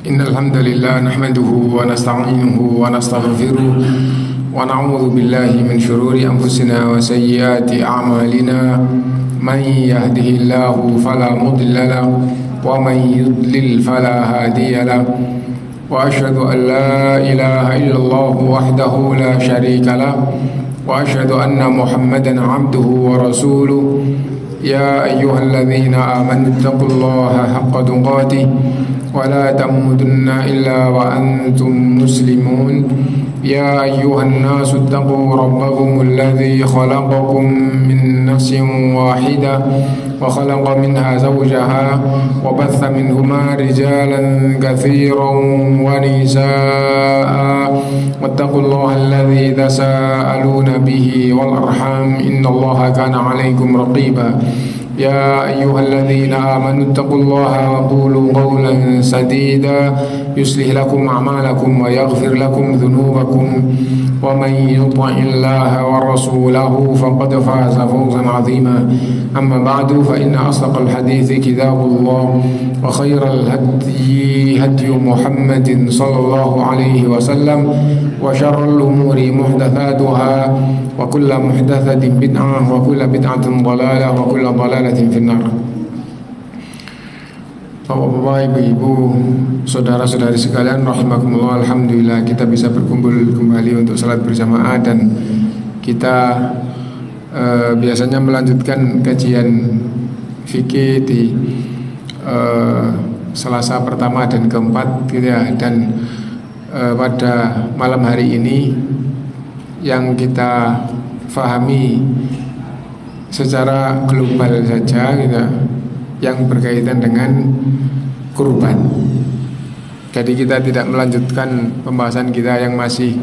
إن الحمد لله نحمده ونستعينه ونستغفره ونعوذ بالله من شرور أنفسنا وسيئات أعمالنا من يهده الله فلا مضل له ومن يضلل فلا هادي له وأشهد أن لا إله إلا الله وحده لا شريك له وأشهد أن محمدا عبده ورسوله يا أيها الذين آمنوا اتقوا الله حق تقاته ولا تموتن إلا وأنتم مسلمون يا أيها الناس اتقوا ربكم الذي خلقكم من نفس واحدة وخلق منها زوجها وبث منهما رجالا كثيرا ونساء واتقوا الله الذي تساءلون به والأرحام إن الله كان عليكم رقيبا يا أيها الذين آمنوا اتقوا الله وقولوا قولا سديدا يصلح لكم أعمالكم ويغفر لكم ذنوبكم ومن يطع الله ورسوله فقد فاز فوزا عظيما أما بعد فإن أصدق الحديث كتاب الله وخير الهدي هدي محمد صلى الله عليه وسلم وشر الأمور محدثاتها وكل محدثة بدعة وكل بدعة ضلالة وكل ضلالة في النار. Bapak-bapak, ibu-ibu, saudara-saudari sekalian rahimakumullah, alhamdulillah kita bisa berkumpul kembali untuk salat berjamaah dan kita biasanya melanjutkan kajian fikih di Selasa pertama dan keempat gitu ya. Dan pada malam hari ini yang kita fahami secara global saja gitu, yang berkaitan dengan kurban. Jadi kita tidak melanjutkan pembahasan kita yang masih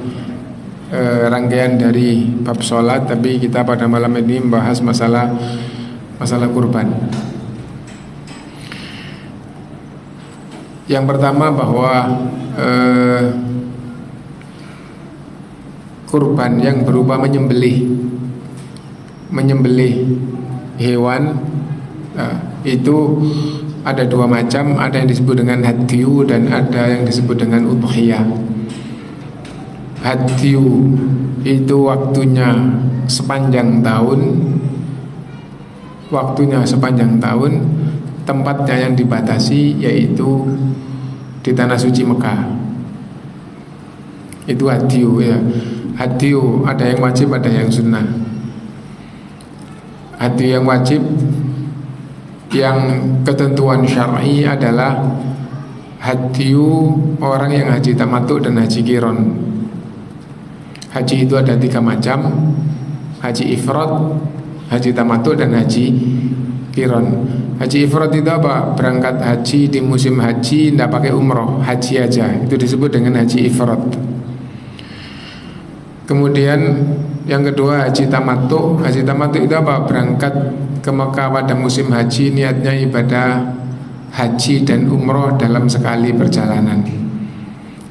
rangkaian dari bab sholat, tapi kita pada malam ini membahas masalah kurban. Yang pertama bahwa kurban yang berupa menyembelih hewan itu ada dua macam, ada yang disebut dengan hadyu dan ada yang disebut dengan udhiyah. Hadyu itu waktunya sepanjang tahun, tempatnya yang dibatasi yaitu di tanah suci Mekah. Itu hadyu ya. Hadyu ada yang wajib, ada yang sunnah. Hadyu yang wajib, yang ketentuan syar'i adalah hadyu orang yang haji tamattu dan haji qiran. Haji itu ada 3 macam: haji ifrad, haji tamattu dan haji qiran. Haji ifrad itu apa? Berangkat haji di musim haji, tidak pakai umroh, haji aja. Itu disebut dengan haji ifrad. Kemudian yang kedua haji tamattu. Haji tamattu itu apa? Berangkat ke Mekah pada musim haji, niatnya ibadah haji dan umroh dalam sekali perjalanan.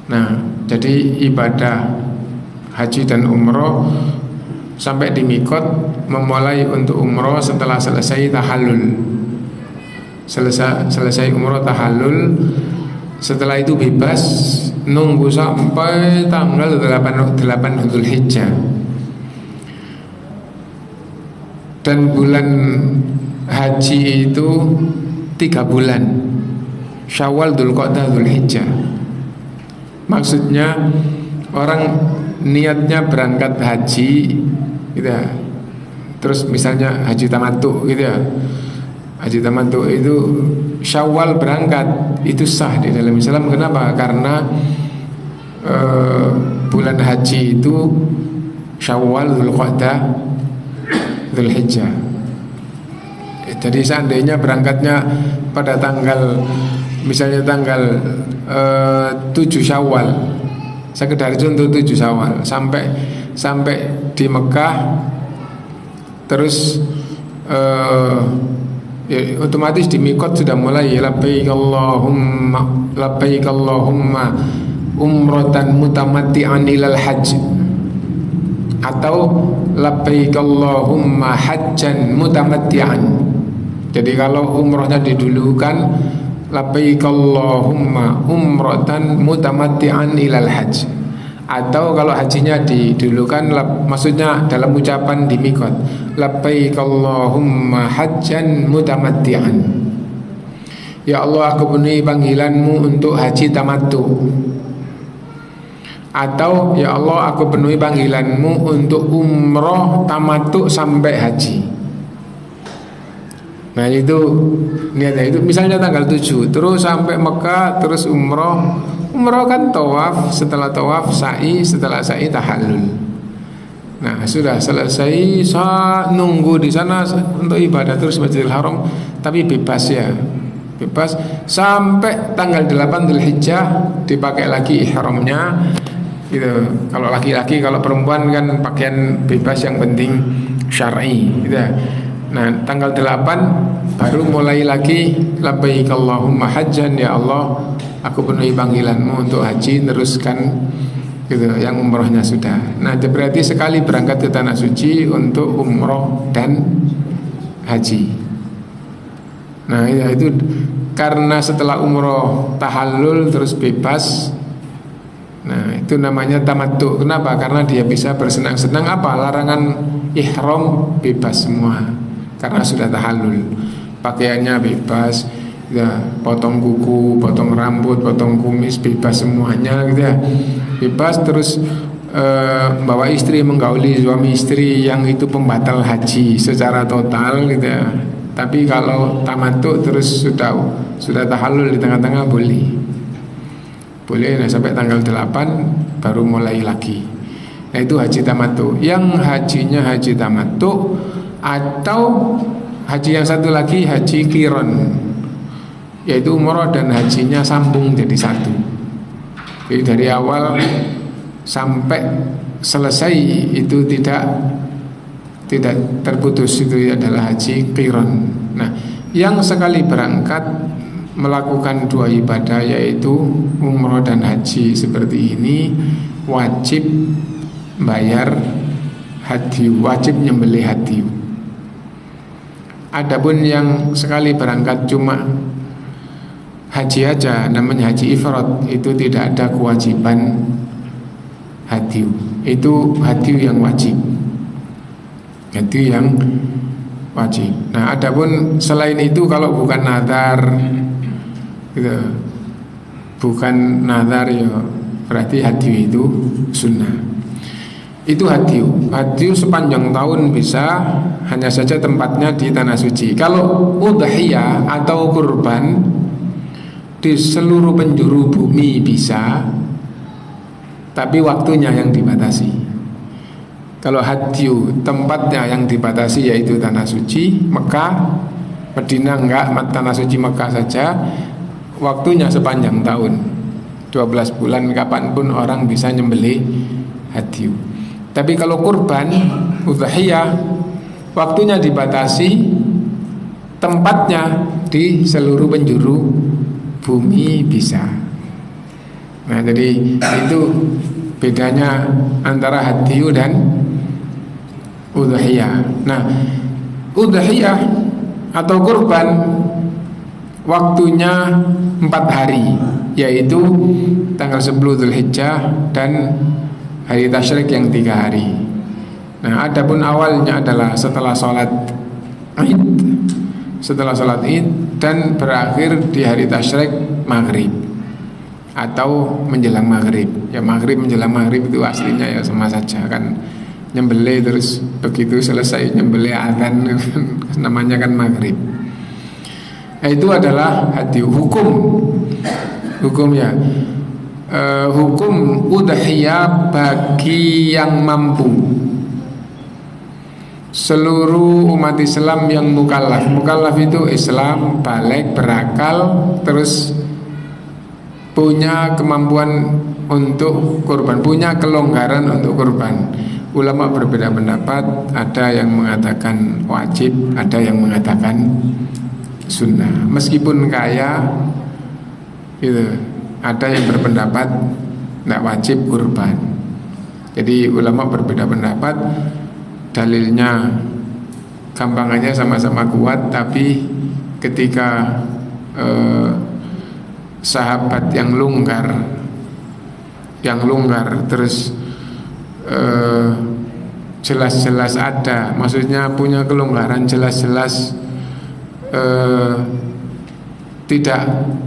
Nah, jadi ibadah haji dan umroh sampai di mikot, memulai untuk umroh setelah selesai tahallul. Selesai umroh tahallul, setelah itu bebas nunggu sampai tanggal 8 Dzulhijjah. Dan bulan haji itu 3 bulan: Syawal, Dzulqa'dah, Dzulhijjah. Maksudnya orang niatnya berangkat haji gitu ya. Terus misalnya haji tamattu gitu ya. Haji tamattu itu Syawal berangkat, itu sah di dalam Islam. Kenapa? Karena bulan haji itu Syawal, Dzulqa'dah, Dzulhijjah. Jadi seandainya berangkatnya pada misalnya tanggal 7 Syawal, sekedar contoh 7 Syawal, sampai di Mekah, terus ya, otomatis di mikot sudah mulai labbaik Allahumma umratan mutamatti'an ilal hajj, atau labbaik Allahumma hajjan mutamatti'an. Jadi kalau umrohnya didulukan, labbaik Allahumma umratan mutamatti'an ilal hajj. Atau kalau hajinya didulukan, maksudnya dalam ucapan di mikot, labbaik Allahumma hajjan mutamatti'an. Ya Allah, aku penuhi panggilanmu untuk haji tamattu. Atau ya Allah, aku penuhi panggilanmu untuk umroh tamattu sampai haji. Nah itu niatnya, itu misalnya tanggal 7 terus sampai Mekah, terus umroh. Umroh kan tawaf, setelah tawaf sa'i, setelah sa'i tahallul. Nah sudah selesai, nunggu di sana untuk ibadah terus Masjidil Haram, tapi bebas ya, bebas sampai tanggal 8 Dzulhijjah dipakai lagi ihramnya gitu. Kalau laki-laki, kalau perempuan kan pakaian bebas, yang penting syar'i gitu ya. Nah tanggal 8 baru mulai lagi labbaik Allahumma hajjan, ya Allah aku penuhi panggilanmu untuk haji, teruskan gitu, yang umrohnya sudah. Nah berarti sekali berangkat ke tanah suci untuk umroh dan haji. Nah ya, itu karena setelah umroh tahallul terus bebas. Nah itu namanya tamattu. Kenapa? Karena dia bisa bersenang-senang. Apa? Larangan ihram bebas semua karena sudah tahallul. Pakaiannya bebas ya, potong kuku, potong rambut, potong kumis, bebas semuanya gitu ya, bebas. Terus bawa istri, menggauli suami istri, yang itu pembatal haji secara total gitu ya. Tapi kalau tamattu terus sudah tahallul di tengah-tengah boleh. Nah sampai tanggal 8 baru mulai lagi. Nah itu haji tamattu. Yang hajinya haji tamattu, atau haji yang satu lagi haji qiron, yaitu umroh dan hajinya sambung jadi satu. Jadi dari awal sampai selesai itu tidak terputus, itu adalah haji qiron. Nah yang sekali berangkat melakukan dua ibadah yaitu umroh dan haji seperti ini wajib bayar hadyu, wajib nyembelih hadyu. Adapun yang sekali berangkat cuma haji aja, namanya haji ifrad, itu tidak ada kewajiban hadyu. Itu hadyu yang wajib, hadyu yang wajib. Nah adapun selain itu, kalau bukan nadar gitu, bukan nadar ya berarti hadyu itu sunnah. Itu hadyu sepanjang tahun bisa, hanya saja tempatnya di tanah suci. Kalau udhiyah atau kurban di seluruh penjuru bumi bisa, tapi waktunya yang dibatasi. Kalau hadyu tempatnya yang dibatasi, yaitu tanah suci Mekah, Madinah enggak, tanah suci Mekah saja. Waktunya sepanjang tahun, 12 bulan, kapanpun orang bisa nyembelih hadyu. Tapi kalau kurban, udhiyah, waktunya dibatasi, tempatnya di seluruh penjuru bumi bisa. Nah jadi itu bedanya antara hadyu dan udhiyah. Nah udhiyah atau kurban waktunya 4 hari, yaitu tanggal 10 Dzulhijjah dan hari tasyrik yang 3 hari. Nah adapun awalnya adalah setelah sholat id dan berakhir di hari tasyrik maghrib atau menjelang maghrib. Ya maghrib menjelang maghrib itu aslinya ya sama saja kan, nyembelih terus begitu selesai nyembelih adzan namanya kan maghrib. Nah, itu adalah hadyu. Hukum ya. Hukum udhiyah bagi yang mampu, seluruh umat Islam yang mukallaf. Mukallaf itu Islam, balik, berakal, terus punya kemampuan untuk kurban, punya kelonggaran untuk kurban. Ulama berbeda pendapat, ada yang mengatakan wajib, ada yang mengatakan sunnah. Meskipun kaya gitu, ada yang berpendapat tidak wajib kurban. Jadi ulama berbeda pendapat. Dalilnya gampangannya sama-sama kuat, tapi ketika sahabat yang longgar, terus jelas-jelas ada, maksudnya punya kelonggaran jelas-jelas tidak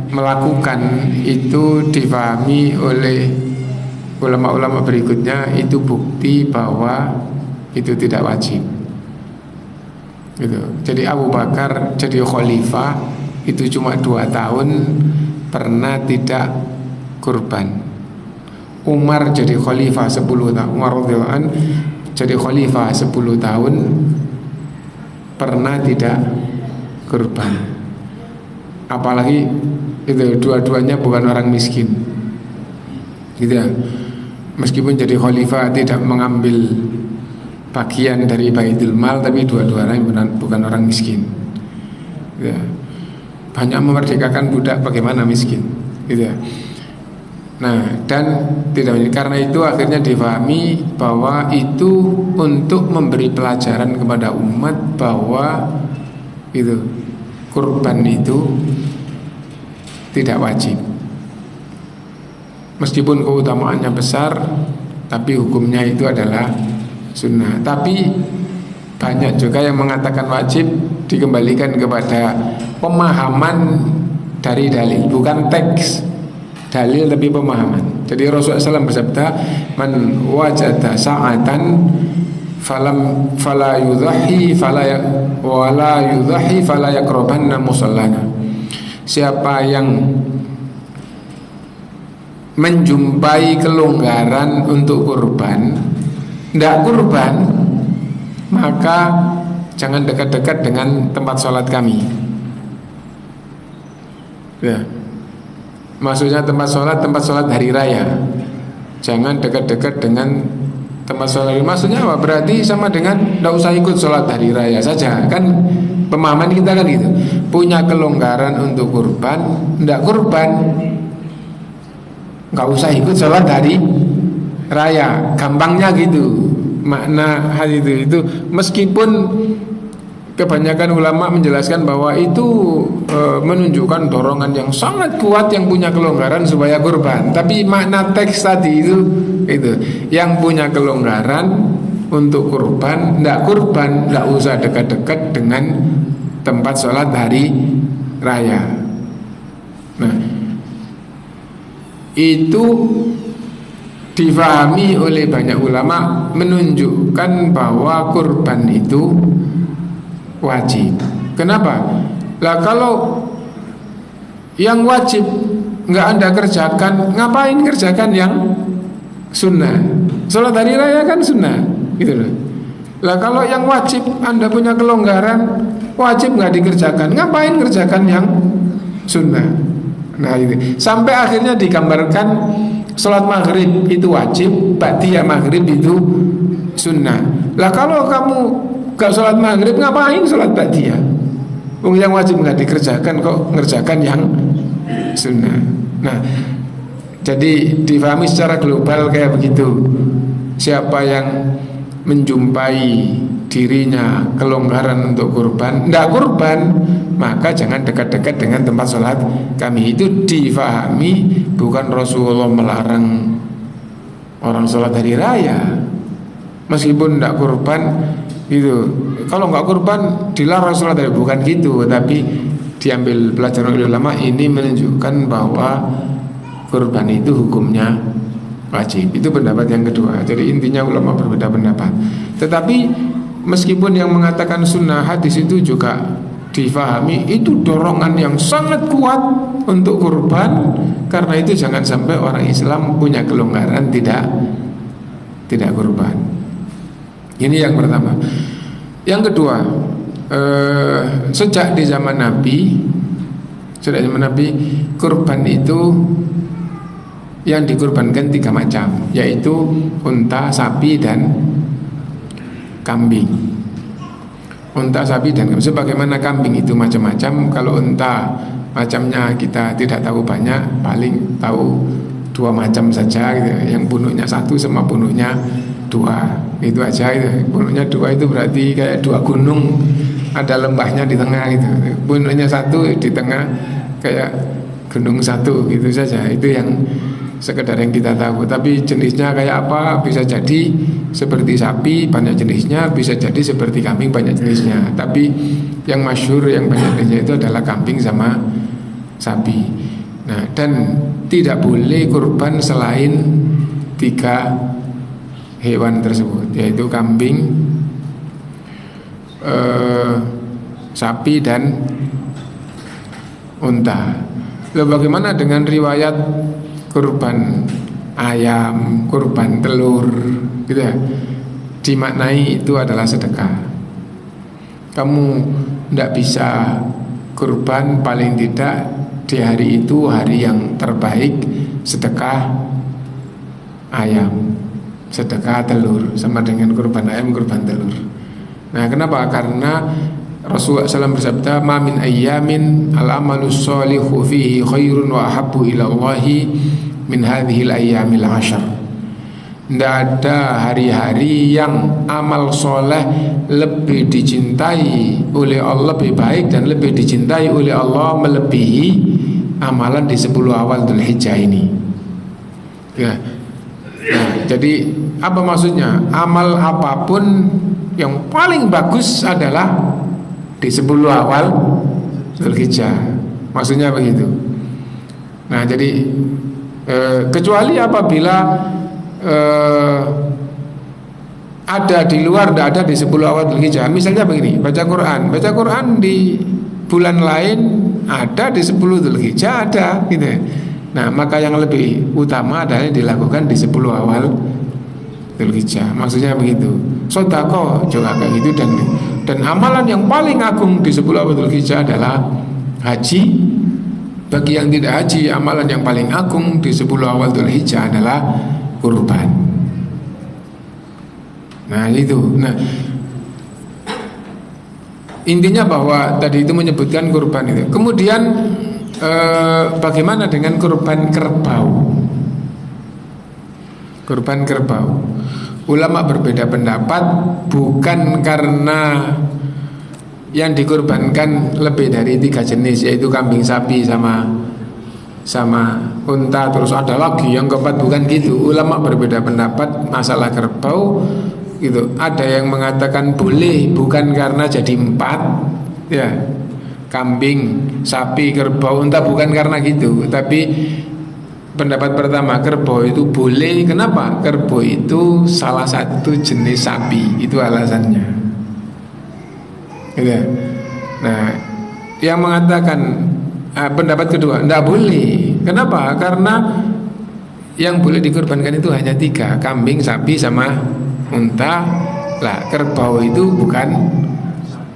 melakukan, itu difahami oleh ulama-ulama berikutnya itu bukti bahwa itu tidak wajib gitu. Jadi Abu Bakar jadi khalifah itu cuma 2 tahun pernah tidak kurban. Umar jadi khalifah 10 tahun, Umar radhiyallahu anhu jadi khalifah 10 tahun pernah tidak kurban. Apalagi itu dua-duanya bukan orang miskin gitu ya. Meskipun jadi khalifah tidak mengambil bagian dari Baitul Mal, tapi dua-duanya bukan orang miskin gitu ya. Banyak memerdekakan budak, bagaimana miskin gitu ya. Nah, dan tidak, karena itu akhirnya difahami bahwa itu untuk memberi pelajaran kepada umat bahwa itu kurban itu tidak wajib. Meskipun keutamaannya besar, tapi hukumnya itu adalah sunnah. Tapi banyak juga yang mengatakan wajib, dikembalikan kepada pemahaman dari dalil, bukan teks dalil tapi pemahaman. Jadi Rasulullah SAW bersabda, man wajada sa'atan fala yudhahi fala yaqrabanna musallana. Siapa yang menjumpai kelonggaran untuk kurban, tidak kurban, maka jangan dekat-dekat dengan tempat sholat kami ya. Maksudnya tempat sholat hari raya. Jangan dekat-dekat dengan tempat sholat. Maksudnya apa? Berarti sama dengan tidak usah ikut sholat hari raya saja. Kan pemahaman kita kan gitu. Punya kelonggaran untuk kurban, tidak kurban, nggak usah ikut sholat hari raya. Gampangnya gitu makna hal itu. Meskipun kebanyakan ulama menjelaskan bahwa itu menunjukkan dorongan yang sangat kuat yang punya kelonggaran supaya kurban. Tapi makna teks tadi itu yang punya kelonggaran untuk kurban, tidak usah dekat-dekat dengan tempat sholat hari raya. Nah, itu difahami oleh banyak ulama menunjukkan bahwa kurban itu wajib. Kenapa? Lah kalau yang wajib nggak Anda kerjakan, ngapain kerjakan yang sunnah? Sholat hari raya kan sunnah, gitu loh. Lah kalau yang wajib Anda punya kelonggaran, wajib nggak dikerjakan, ngapain kerjakan yang sunnah? Nah ini sampai akhirnya digambarkan sholat maghrib itu wajib, ba'diyah maghrib itu sunnah. Lah kalau kamu gak sholat maghrib, ngapain sholat ba'diyah? Yang wajib nggak dikerjakan, kok ngerjakan yang sunnah. Nah, jadi difahami secara global kayak begitu. Siapa yang menjumpai dirinya kelonggaran untuk kurban, tidak kurban, maka jangan dekat-dekat dengan tempat sholat kami. Itu difahami bukan Rasulullah melarang orang sholat hari raya. Meskipun tidak kurban gitu. Kalau nggak kurban dilarang sholat hari, bukan gitu. Tapi diambil pelajaran oleh ulama, ini menunjukkan bahwa kurban itu hukumnya wajib. Itu pendapat yang kedua. Jadi intinya ulama berbeda pendapat. Tetapi meskipun yang mengatakan sunnah, hadis itu juga difahami itu dorongan yang sangat kuat untuk kurban. Karena itu jangan sampai orang Islam punya kelonggaran tidak kurban. Ini yang pertama. Yang kedua, sejak zaman Nabi, kurban itu yang dikurbankan 3 macam, yaitu unta, sapi, dan kambing. Unta, sapi, dan kambing. Sebagaimana kambing itu macam-macam, kalau unta macamnya kita tidak tahu banyak, paling tahu 2 macam saja gitu. Yang punuknya 1 sama punuknya 2, itu aja gitu. Punuknya 2 itu berarti kayak 2 gunung, ada lembahnya di tengah gitu. Punuknya 1 di tengah kayak gunung satu gitu saja. Itu yang sekedar yang kita tahu. Tapi jenisnya kayak apa, bisa jadi seperti sapi banyak jenisnya, bisa jadi seperti kambing banyak jenisnya. Tapi yang masyhur yang banyak jenisnya itu adalah kambing sama sapi. Nah, dan tidak boleh kurban selain 3 hewan tersebut, yaitu kambing, sapi dan unta. Lalu bagaimana dengan riwayat kurban ayam, kurban telur, gitu ya? Dimaknai itu adalah sedekah. Kamu tidak bisa kurban paling tidak di hari itu, hari yang terbaik, sedekah ayam, sedekah telur, sama dengan kurban ayam, kurban telur. Nah, kenapa? Karena Rasulullah SAW bersabda, "Ma min ayyamin al-amalus sholihu fihi khairun wa ahabbu ila Allahi min hadhil ayyamil 'ashar." Tidak ada hari-hari yang amal soleh lebih dicintai oleh Allah, lebih baik dan lebih dicintai oleh Allah melebihi amalan di 10 awal Dzulhijjah ini. Ya. Nah, jadi apa maksudnya? Amal apapun yang paling bagus adalah di 10 awal Dzulhijjah. Maksudnya begitu. Nah, jadi kecuali apabila ada di luar, tidak ada di 10 awal Dzulhijjah. Misalnya begini, baca Quran di bulan lain ada, di 10 Dzulhijjah ada, gitu ya. Nah, maka yang lebih utama adalah dilakukan di 10 awal Dzulhijjah. Maksudnya begitu. Sedekah juga kayak gitu, dan amalan yang paling agung di 10 awal Dzulhijjah adalah haji. Bagi yang tidak haji, amalan yang paling agung di 10 awal Dzulhijjah adalah kurban. Nah, itu. Nah, intinya bahwa tadi itu menyebutkan kurban itu. Kemudian bagaimana dengan kurban kerbau? Kurban kerbau, ulama berbeda pendapat, bukan karena yang dikurbankan lebih dari 3 jenis, yaitu kambing, sapi, sama unta, terus ada lagi yang keempat, bukan gitu. Ulama berbeda pendapat masalah kerbau gitu. Ada yang mengatakan boleh, bukan karena jadi 4 ya, kambing, sapi, kerbau, unta, bukan karena gitu. Tapi pendapat pertama, kerbau itu boleh. Kenapa? Kerbau itu salah satu jenis sapi, itu alasannya gitu. Nah, yang mengatakan pendapat kedua, tidak boleh. Kenapa? Karena yang boleh dikorbankan itu hanya 3, kambing, sapi, sama unta. Lah, kerbau itu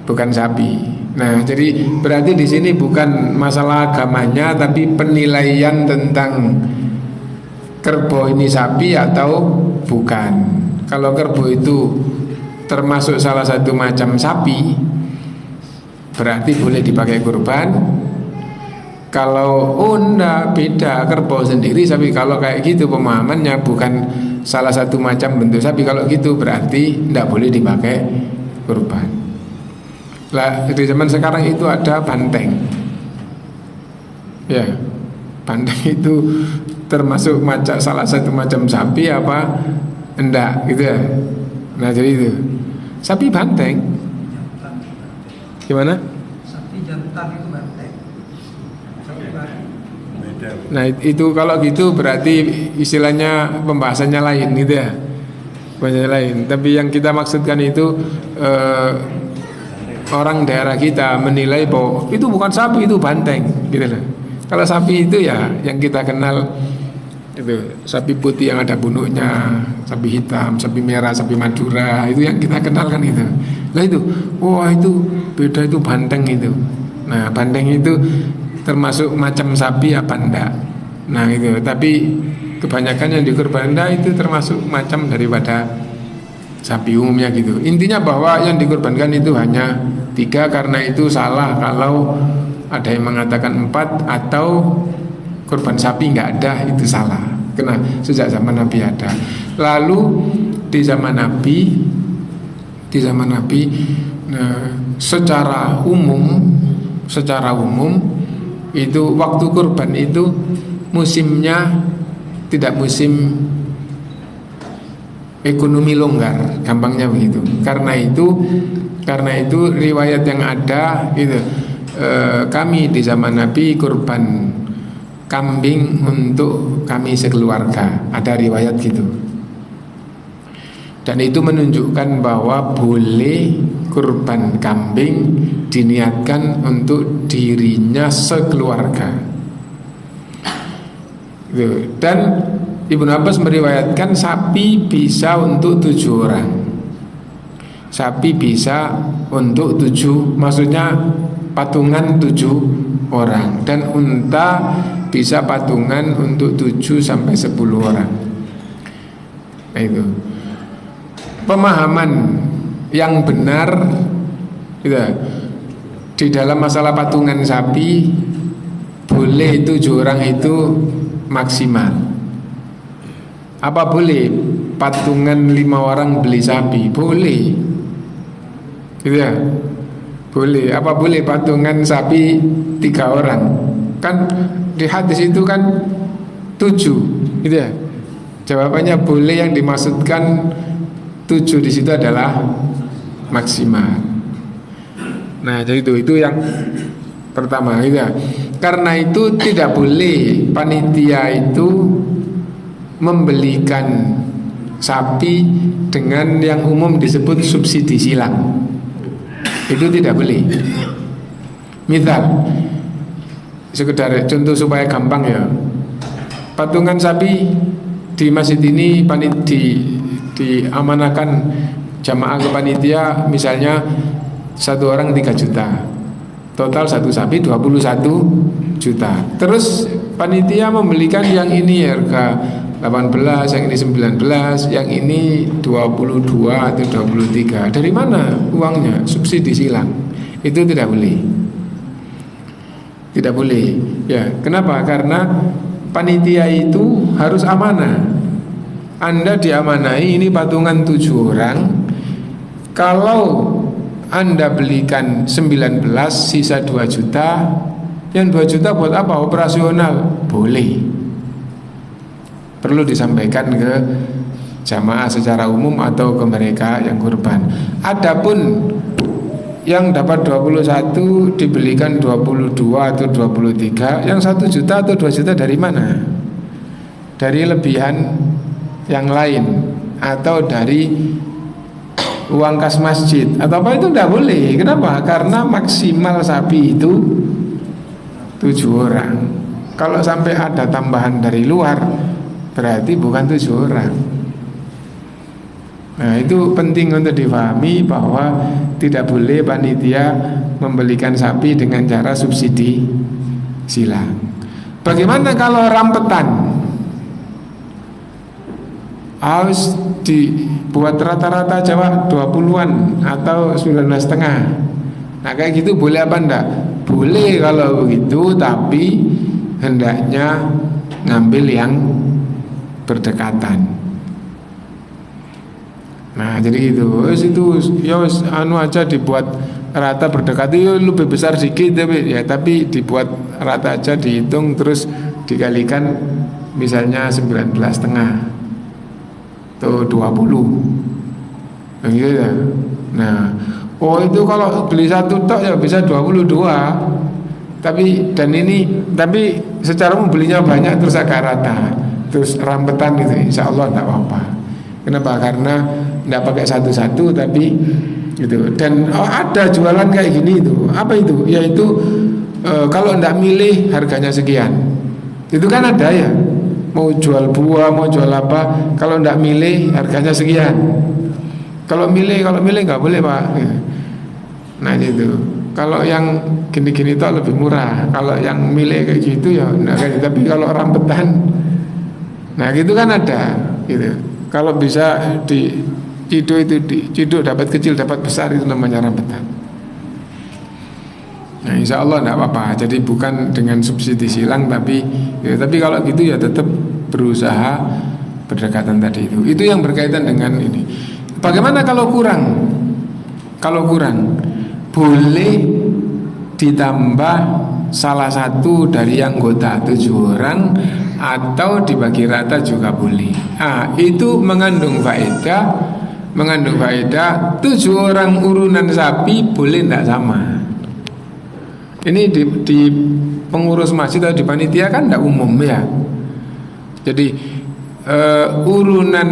bukan sapi. Nah, jadi berarti di sini bukan masalah agamanya, tapi penilaian tentang kerbau ini sapi atau bukan. Kalau kerbau itu termasuk salah satu macam sapi, berarti boleh dipakai kurban. Kalau enggak, beda, kerbau sendiri sapi. Kalau kayak gitu pemahamannya, bukan salah satu macam bentuk sapi, kalau gitu berarti enggak boleh dipakai kurban. Lah, di zaman sekarang itu ada banteng. Ya, banteng itu termasuk salah satu macam sapi apa enggak gitu ya. Nah, jadi itu sapi banteng. Gimana? Sapi jantan itu banteng. Nah, itu kalau gitu berarti istilahnya pembahasannya lain gitu ya. Pembahasannya lain. Tapi yang kita maksudkan itu orang daerah kita menilai bahwa itu bukan sapi, itu banteng gitu loh. Kalau sapi itu ya yang kita kenal itu sapi putih yang ada bunuknya, sapi hitam, sapi merah, sapi Madura, itu yang kita kenal kan itu. Lah itu, wah itu beda, itu banteng itu. Nah, banteng itu termasuk macam sapi apa enggak? Nah itu, tapi kebanyakan yang dikurbankan itu termasuk macam daripada sapi umumnya gitu. Intinya bahwa yang dikurbankan itu hanya 3, karena itu salah kalau ada yang mengatakan 4 atau kurban sapi nggak ada, itu salah. Karena sejak zaman Nabi ada. Lalu di zaman Nabi, secara umum itu waktu kurban itu musimnya tidak musim ekonomi longgar, gampangnya begitu. Karena itu riwayat yang ada itu kami di zaman Nabi kurban kambing untuk kami sekeluarga, ada riwayat gitu. Dan itu menunjukkan bahwa boleh kurban kambing diniatkan untuk dirinya sekeluarga. Dan Ibnu Abbas meriwayatkan sapi bisa untuk 7 orang. Sapi bisa untuk 7, maksudnya patungan 7 orang. Dan unta bisa patungan untuk 7 sampai 10 orang. Nah itu pemahaman yang benar gitu, di dalam masalah patungan sapi boleh 7 orang itu maksimal. Apa boleh patungan 5 orang beli sapi? Boleh gitu ya, boleh. Apa boleh patungan sapi 3 orang? Kan di hadis itu kan 7 gitu ya. Jawabannya boleh, yang dimaksudkan 7 di situ adalah maksimal. Nah, jadi itu yang pertama gitu ya. Karena itu tidak boleh panitia itu membelikan sapi dengan yang umum disebut subsidi silang. Itu tidak boleh. Misal, sekedar contoh supaya gampang ya, patungan sapi di masjid ini diamanakan jamaah ke panitia, misalnya 1 orang 3 juta, total 1 sapi 21 juta. Terus panitia membelikan yang ini harga 18, yang ini 19, yang ini 22 atau 23. Dari mana uangnya? Subsidi silang. Itu tidak boleh. Tidak boleh. Ya, kenapa? Karena panitia itu harus amanah. Anda diamanai ini patungan 7 orang. Kalau Anda belikan 19, sisa 2 juta. Yang 2 juta buat apa? Operasional. Boleh. Perlu disampaikan ke jamaah secara umum atau ke mereka yang kurban. Adapun yang dapat 21 dibelikan 22 atau 23, yang 1 juta atau 2 juta dari mana? Dari lebihan yang lain atau dari uang kas masjid atau apa, itu tidak boleh. Kenapa? Karena maksimal sapi itu 7 orang. Kalau sampai ada tambahan dari luar, berarti bukan 7 orang. Nah, itu penting untuk difahami bahwa tidak boleh panitia membelikan sapi dengan cara subsidi silang. Bagaimana kalau rampetan? Harus dibuat rata-rata Jawa 20-an atau 19,5. Nah, kayak gitu boleh apa enggak? Boleh kalau begitu, tapi hendaknya ngambil yang berdekatan. Nah, jadi itu ya anu aja, dibuat rata berdekatan. Itu lebih besar sedikit tapi dibuat rata aja, dihitung terus dikalikan misalnya 19,5 atau 20. Gitu ya. Nah, itu kalau beli 1 tok ya bisa 22. Tapi secara belinya banyak terus agak rata, terus rampetan gitu, insya Allah tidak apa-apa. Kenapa? Karena tidak pakai satu-satu tapi gitu. Dan ada jualan kayak gini itu. Apa itu? Yaitu kalau tidak milih harganya sekian. Itu kan ada ya. Mau jual buah, mau jual apa, kalau tidak milih harganya sekian. Kalau milih nggak boleh Pak. Nah itu. Kalau yang gini-gini itu lebih murah. Kalau yang milih kayak gitu ya enggak. Tapi kalau rampetan, nah gitu kan ada gitu. Kalau bisa diciduk dapat kecil dapat besar, itu namanya rampetan. Nah, insya Allah tidak apa-apa. Jadi bukan dengan subsidi silang, tapi kalau gitu ya tetap berusaha berdekatan tadi itu. Itu yang berkaitan dengan ini. Bagaimana kalau kurang? Kalau kurang, boleh ditambah salah satu dari anggota 7 orang atau dibagi rata juga boleh. Itu mengandung faedah 7 orang urunan sapi boleh tidak sama. Ini di pengurus masjid atau di panitia kan tidak umum ya. Jadi urunan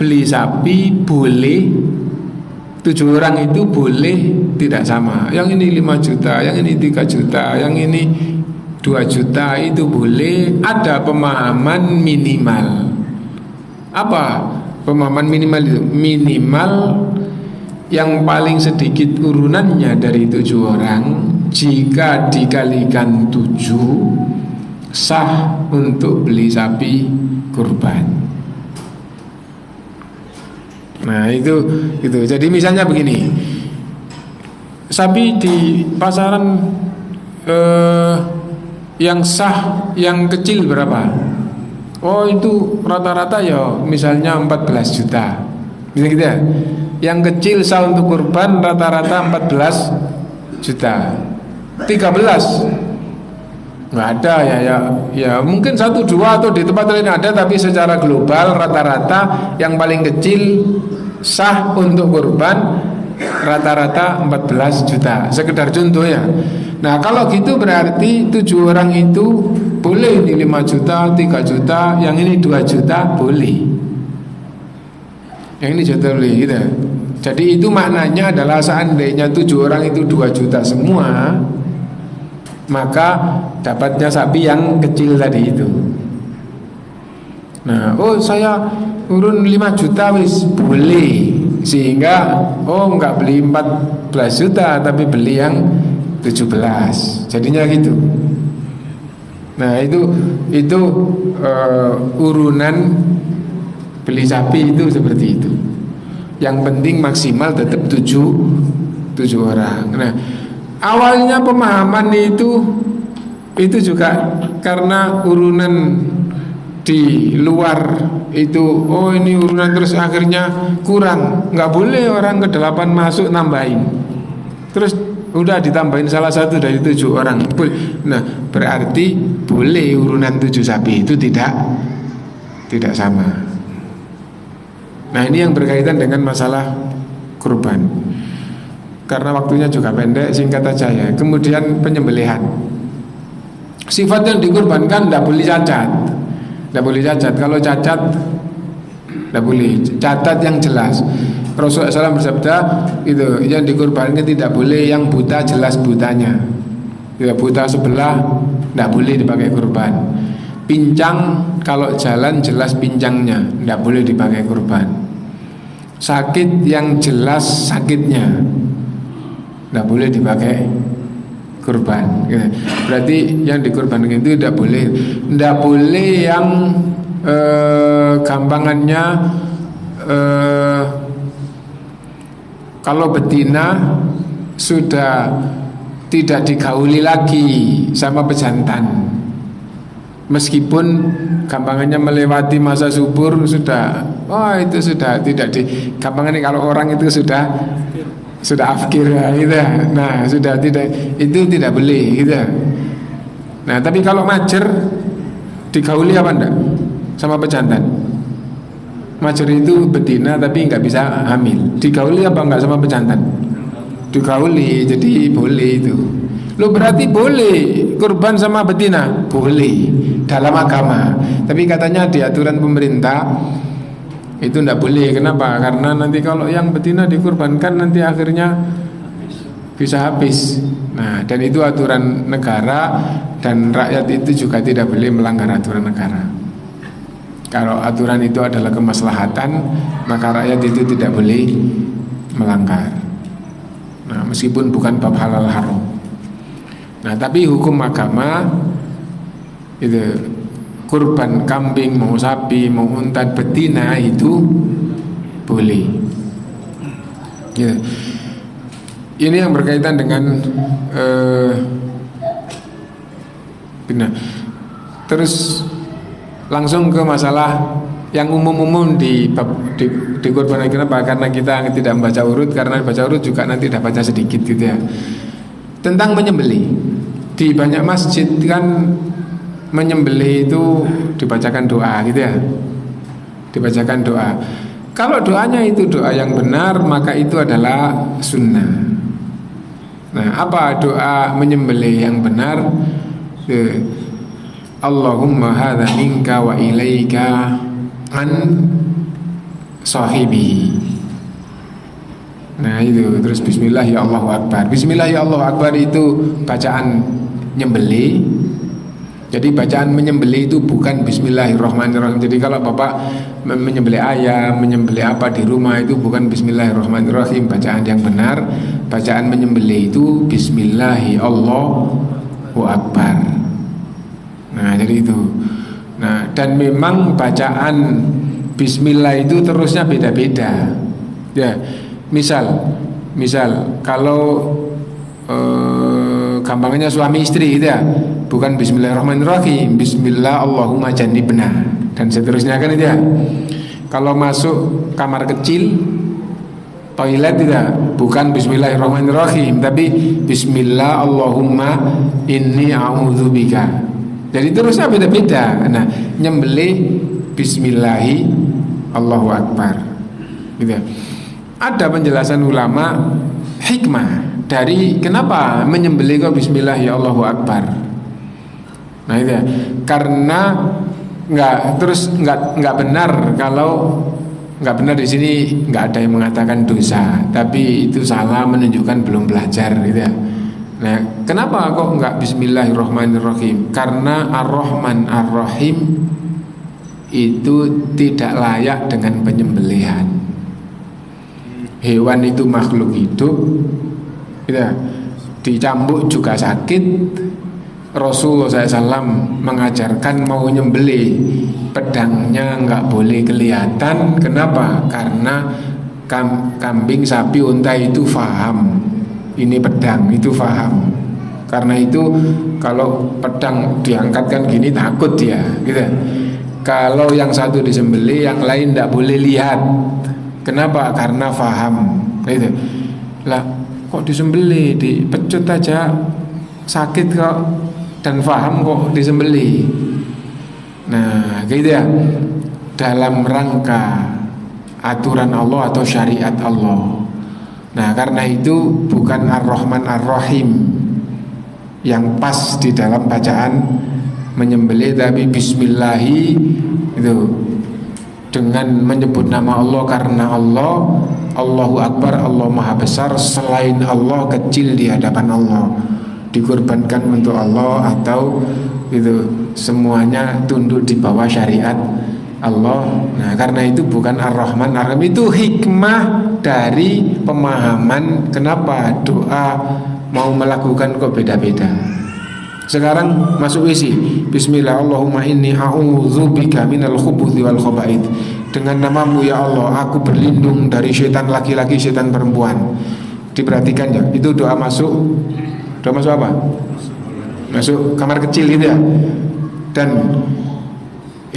beli sapi boleh 7 orang itu boleh tidak sama. Yang ini 5 juta, yang ini 3 juta, yang ini 2 juta itu boleh. Ada pemahaman minimal. Apa pemahaman minimal itu? Minimal yang paling sedikit urunannya dari 7 orang, jika dikalikan 7 sah untuk beli sapi kurban. Nah itu. Jadi misalnya begini, sapi di pasaran yang sah, yang kecil berapa? Oh itu rata-rata ya misalnya 14 juta. Bisa gitu ya. Yang kecil sah untuk kurban rata-rata 14 juta. 13 nggak ada ya mungkin 1-2 atau di tempat lain ada, tapi secara global rata-rata yang paling kecil sah untuk kurban rata-rata 14 juta. Sekedar contoh ya. Nah kalau gitu berarti 7 orang itu boleh ini 5 juta, 3 juta, yang ini 2 juta boleh, yang ini juta boleh gitu. Jadi itu maknanya adalah seandainya 7 orang itu 2 juta semua, maka dapatnya sapi yang kecil tadi itu. Nah, saya urun 5 juta wis boleh, sehingga enggak beli 14 juta tapi beli yang 17. Jadinya gitu. Nah, itu urunan beli sapi itu seperti itu. Yang penting maksimal tetap 7 orang. Nah, awalnya pemahaman itu juga karena urunan di luar itu, ini urunan, terus akhirnya kurang, nggak boleh orang ke-8 masuk nambahin, terus udah ditambahin salah satu dari 7 orang. Nah berarti boleh urunan 7 sapi itu tidak sama. Nah ini yang berkaitan dengan masalah kurban. Karena waktunya juga pendek, singkat aja ya. Kemudian penyembelihan. Sifat yang dikurbankan tidak boleh cacat. Tidak boleh cacat. Kalau cacat tidak boleh. Catat yang jelas. Rasulullah SAW bersabda, itu yang dikurbankan tidak boleh yang buta jelas butanya. Ya, buta sebelah tidak boleh dipakai kurban. Pincang kalau jalan jelas pincangnya, tidak boleh dipakai kurban. Sakit yang jelas sakitnya, tidak boleh dipakai kurban. Berarti yang dikurbankan itu tidak boleh. Tidak boleh yang gampangannya kalau betina sudah tidak digauli lagi sama pejantan, meskipun gampangannya melewati masa subur sudah, itu sudah tidak gampangannya, kalau orang itu sudah afkir gitu. Nah sudah tidak, itu tidak boleh gitu. Nah tapi kalau majer digauli apa enggak sama pejantan? Majer itu betina tapi nggak bisa hamil, digauli apa enggak sama pejantan? Digauli, jadi boleh itu. Lo berarti boleh kurban sama betina? Boleh dalam agama. Tapi katanya di aturan pemerintah itu tidak boleh. Kenapa? Karena nanti kalau yang betina dikurbankan nanti akhirnya bisa habis. Nah, dan itu aturan negara, dan rakyat itu juga tidak boleh melanggar aturan negara. Kalau aturan itu adalah kemaslahatan, maka rakyat itu tidak boleh melanggar. Nah, meskipun bukan bab halal haram. Nah, tapi hukum agama itu kurban kambing, mau sapi, mau unta, betina itu boleh. Ya. Ini yang berkaitan dengan benar. Terus langsung ke masalah yang umum-umum di kurban. Kenapa? Karena kita tidak membaca urut, karena baca urut juga nanti dapatnya sedikit gitu ya. Tentang menyembelih. Di banyak masjid kan menyembelih itu dibacakan doa gitu ya. Dibacakan doa. Kalau doanya itu doa yang benar, maka itu adalah sunnah. Nah, apa doa menyembelih yang benar? Allahumma hadza minka wa ilaika an sahibi. Nah itu, terus bismillah ya Allahu Akbar. Bismillah ya Allahu Akbar itu bacaan nyembelih. Jadi bacaan menyembelih itu bukan bismillahirrahmanirrahim. Jadi kalau Bapak menyembelih ayam, menyembelih apa di rumah itu bukan bismillahirrahmanirrahim. Bacaan yang benar, bacaan menyembelih itu bismillahi Allahu Akbar. Nah jadi itu. Nah dan memang bacaan bismillah itu terusnya beda-beda. Ya, misal kalau gampangnya suami istri gitu ya, bukan bismillahirrahmanirrahim, bismillah Allahumma jannibna dan seterusnya kan itu ya. Kalau masuk kamar kecil, toilet tidak, bukan bismillahirrahmanirrahim, tapi bismillah Allahumma inni a'udzubika. Jadi terusnya beda-beda. Nah, nyembelih bismillahi Allahu Akbar gitu ya. Ada penjelasan ulama hikmah dari kenapa menyembelih kok bismillah ya Allahu Akbar. Nah itu ya, karena nggak benar kalau nggak benar di sini, nggak ada yang mengatakan dosa, tapi itu salah, menunjukkan belum belajar gitu ya. Nah kenapa kok nggak bismillahirrahmanirrahim? Karena ar-Rahman ar-Rahim itu tidak layak dengan penyembelihan. Hewan itu makhluk hidup, ya, dicambuk juga sakit. Rasulullah SAW mengajarkan mau nyembelih pedangnya nggak boleh kelihatan. Kenapa? Karena kambing, sapi, unta itu faham ini pedang, itu faham. Karena itu kalau pedang diangkatkan gini takut dia, gitu. Kalau yang satu disembelih, yang lain tidak boleh lihat. Kenapa? Karena faham, gitu. Lah kok disembelih, dipecut aja sakit kok, dan faham kok disembelih. Nah gitu ya, dalam rangka aturan Allah atau syariat Allah. Nah karena itu bukan ar-Rahman ar-Rahim yang pas di dalam bacaan menyembelih, tapi bismillahi itu dengan menyebut nama Allah, karena Allah, Allahu Akbar, Allah Maha Besar, selain Allah kecil di hadapan Allah, dikorbankan untuk Allah, atau itu semuanya tunduk di bawah syariat Allah. Nah karena itu bukan ar-Rahman ar-Rahim. Itu hikmah dari pemahaman kenapa doa mau melakukan kok beda-beda. Sekarang masuk isi bismillah Allahumma inni a'udzubika minal khubuthi wal khaba'ith. Dengan namamu ya Allah aku berlindung dari setan laki-laki, setan perempuan. Diperhatikan ya, itu doa masuk apa? Masuk kamar kecil gitu ya. Dan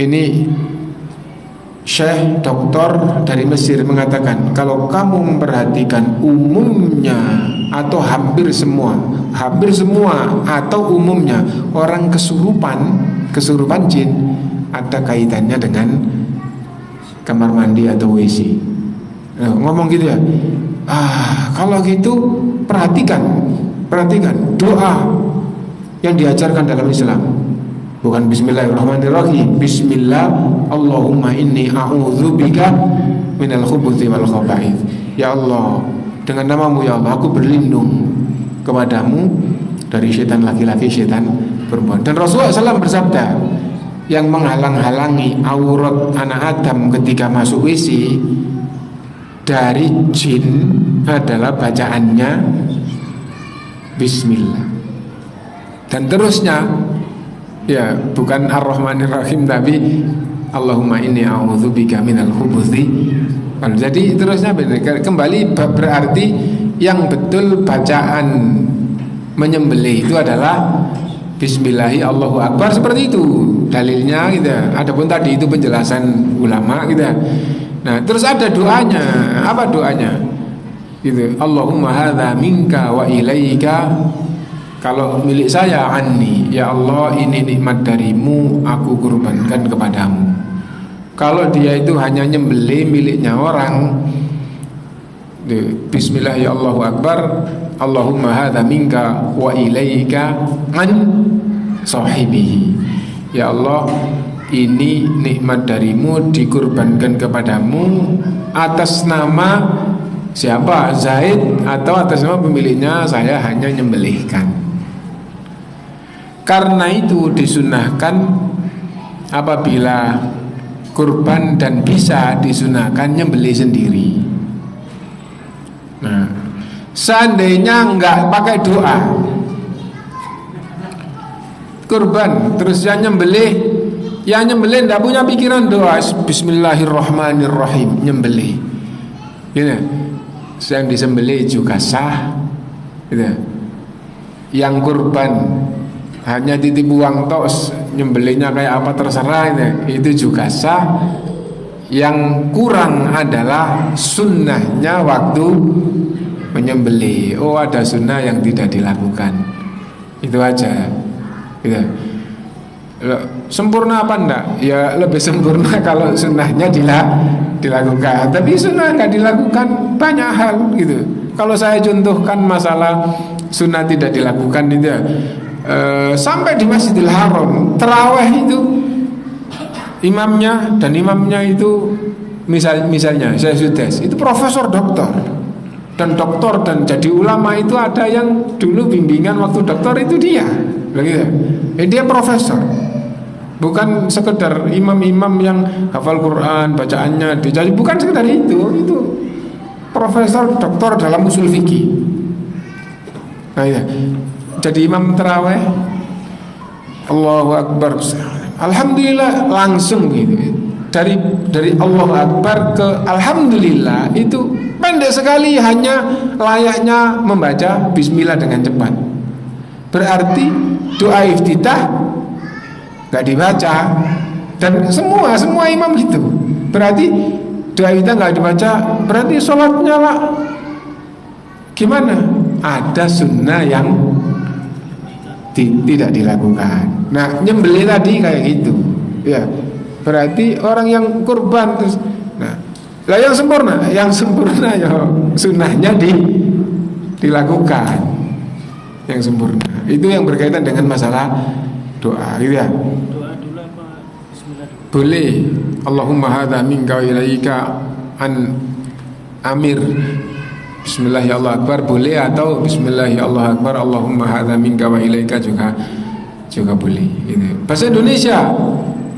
ini Syekh doktor dari Mesir mengatakan, kalau kamu memperhatikan umumnya atau hampir semua atau umumnya orang kesurupan jin ada kaitannya dengan kamar mandi atau WC. Nah, ngomong gitu ya. Kalau gitu perhatikan doa yang diajarkan dalam Islam. Bukan bismillahirrahmanirrahim, bismillah Allahumma inni a'udzubika minal khubuthi wal khaba'ith. Ya Allah, dengan namamu ya Allah aku berlindung kepadamu dari setan laki-laki, setan perempuan. Dan Rasulullah SAW bersabda, yang menghalang-halangi aurat anak Adam ketika masuk WC dari jin adalah bacaannya bismillah. Dan terusnya, ya bukan ar-Rahmanir-Rahim, tapi Allahumma inni a'udzubika minal khubuthi. Jadi terusnya kembali berarti yang betul bacaan menyembelih itu adalah bismillahi Allahu Akbar, seperti itu dalilnya gitu. Adapun tadi itu penjelasan ulama gitu. Nah terus ada doanya. Apa doanya? Gitu. Allahumma hadza minka wa ilaika Kalau milik saya anni, ya Allah ini nikmat darimu, aku kurbankan kepadamu. Kalau dia itu hanya nyembelih miliknya orang, bismillah ya Allahu Akbar, Allahumma hadza minka wa ilaika an sahibihi. Ya Allah, ini nikmat darimu dikurbankan kepadamu atas nama siapa? Zaid, atau atas nama pemiliknya saya hanya nyembelihkan. Karena itu disunahkan apabila kurban dan bisa disunahkan nyembelih sendiri. Nah, seandainya enggak pakai doa kurban, terus yang nyembelih enggak punya pikiran doa, bismillahirrahmanirrahim, nyembelih gitu. Yang disembelih juga sah gitu. Yang kurban hanya titip uang tos, nyembelihnya kayak apa terserah itu juga sah. Yang kurang adalah sunnahnya waktu menyembelih. Oh, ada sunnah yang tidak dilakukan, itu aja gitu. Sempurna apa enggak? Ya lebih sempurna kalau sunnahnya dilakukan. Tapi sunnah enggak dilakukan banyak hal gitu. Kalau saya contohkan masalah sunnah tidak dilakukan itu ya, sampai di Masjidil Haram tarawih itu imamnya itu misalnya saya sudah itu profesor doktor dan jadi ulama itu ada yang dulu bimbingan waktu doktor itu dia begitu. Dia profesor, bukan sekedar imam-imam yang hafal Quran bacaannya dicaci, bukan sekedar itu profesor doktor dalam usul fikih. Nah ya, jadi imam tarawih Allahu Akbar, alhamdulillah, langsung gitu. Dari Allahu Akbar ke alhamdulillah itu pendek sekali, hanya layaknya membaca bismillah dengan cepat. Berarti doa iftitah gak dibaca. Dan semua imam gitu. Berarti doa iftitah gak dibaca, berarti sholatnya lah gimana? Ada sunnah yang tidak dilakukan. Nah, nyembelih tadi kayak gitu ya, berarti orang yang kurban terus. Nah, lah yang sempurna ya sunnahnya dilakukan yang sempurna. Itu yang berkaitan dengan masalah doa gitu ya. Doa dulu apa bismillah dulu? Boleh. Allahumma hadza minka wa ilaika an amir, bismillah ya Allah Akbar boleh, atau bismillah ya Allah Akbar Allahumma hadza minka wa ilaika juga boleh gitu. Bahasa Indonesia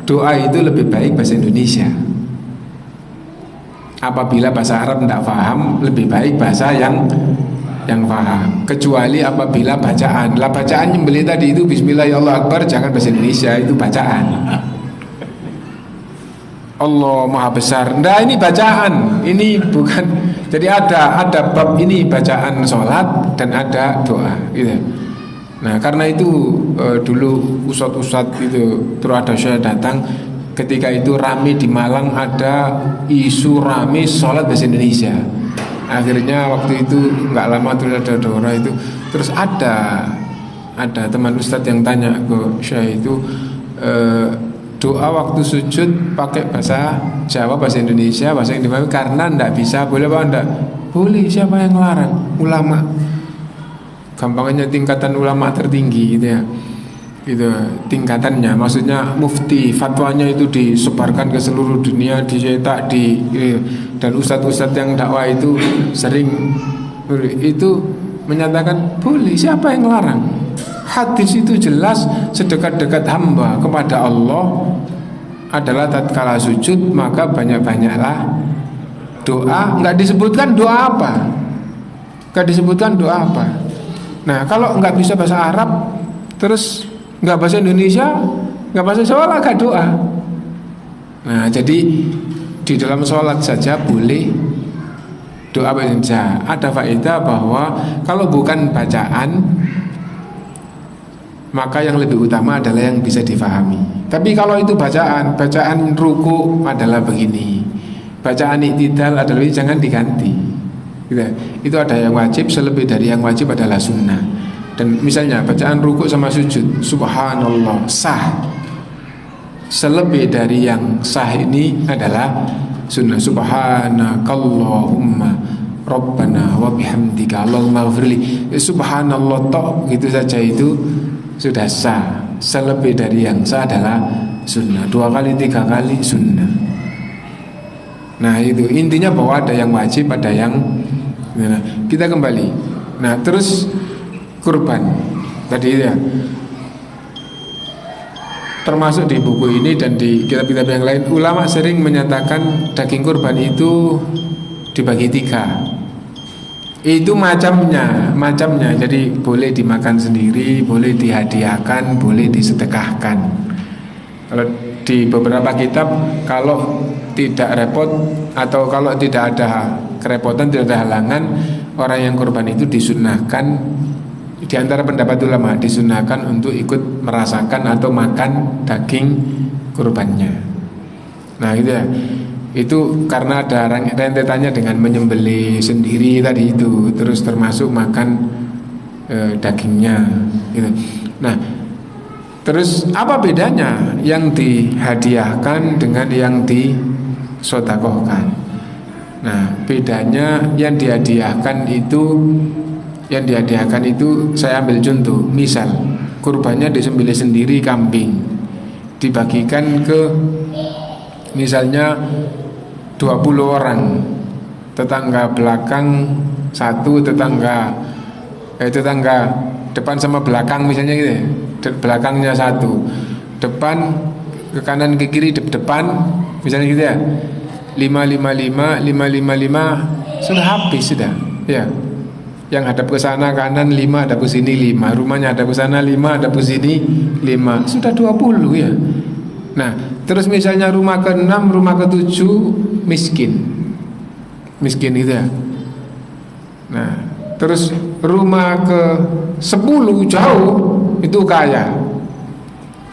doa itu lebih baik bahasa Indonesia. Apabila bahasa Arab tidak paham, lebih baik bahasa yang paham. Kecuali apabila bacaan nyembelih tadi itu bismillah ya Allah Akbar, jangan bahasa Indonesia, itu bacaan. Allah Maha Besar. Nah, ini bacaan, ini bukan. Jadi ada bab ini bacaan sholat dan ada doa gitu. Nah, karena itu dulu ustadz itu terus ada saya datang ketika itu rame di Malang, ada isu rame sholat bahasa Indonesia. Akhirnya waktu itu nggak lama terus ada doa itu, terus ada teman ustadz yang tanya ke saya itu, doa waktu sujud pakai bahasa Jawa, bahasa Indonesia, bahasa Indonesia karena ndak bisa, boleh apa enggak? Boleh, siapa yang larang? Ulama. Gampangnya tingkatan ulama tertinggi gitu ya. Itu tingkatannya, maksudnya mufti, fatwanya itu disebarkan ke seluruh dunia, dicetak dan ustadz-ustadz yang dakwah itu sering itu menyatakan boleh, siapa yang larang? Hadis itu jelas, sedekat-dekat hamba kepada Allah adalah tatkala sujud maka banyak-banyaklah doa. Enggak disebutkan doa apa. Nah, kalau enggak bisa bahasa Arab, terus enggak bahasa Indonesia, enggak bahasa Jawa, enggak doa. Nah, jadi di dalam sholat saja boleh doa bahasa Indonesia. Ada faedah bahwa kalau bukan bacaan, maka yang lebih utama adalah yang bisa difahami. Tapi kalau itu bacaan ruku adalah begini, bacaan iktidal adalah jangan diganti gitu. Itu ada yang wajib, selebih dari yang wajib adalah sunnah. Dan misalnya bacaan rukuk sama sujud, subhanallah, sah. Selebih dari yang sah ini adalah sunnah. Subhanakallahumma rabbana wa bihamdika Allahumma ghfirli. Subhanallah tok gitu saja itu sudah sah. Selebih dari yang sah adalah sunnah. 2 kali 3 kali sunnah. Nah itu intinya bahwa ada yang wajib, ada yang kita kembali. Nah terus kurban tadi ya, termasuk di buku ini dan di kitab-kitab yang lain, ulama sering menyatakan daging kurban itu dibagi 3. Itu macamnya. Jadi boleh dimakan sendiri, boleh dihadiahkan, boleh disedekahkan. Kalau di beberapa kitab, kalau tidak repot atau kalau tidak ada kerepotan, tidak ada halangan, orang yang kurban itu disunahkan. Di antara pendapat ulama, disunahkan untuk ikut merasakan atau makan daging kurbannya. Nah gitu ya. Itu karena ada rentetannya dengan menyembelih sendiri tadi itu, terus termasuk makan dagingnya gitu. Nah terus apa bedanya yang dihadiahkan dengan yang disedekahkan? Nah bedanya yang dihadiahkan itu saya ambil contoh. Misal kurbannya disembelih sendiri kambing, dibagikan ke misalnya 20 orang, tetangga belakang satu, tetangga depan sama belakang misalnya gitu ya. Belakangnya satu, depan ke kanan ke kiri depan misalnya gitu ya. 5 sudah habis sudah ya. Yang hadap ke sana kanan 5, hadap ke sini 5, rumahnya hadap ke sana 5, hadap ke sini 5, sudah 20 ya. Nah terus misalnya rumah ke-6, rumah ke-7 miskin gitu ya. Nah terus rumah ke-10 jauh itu kaya.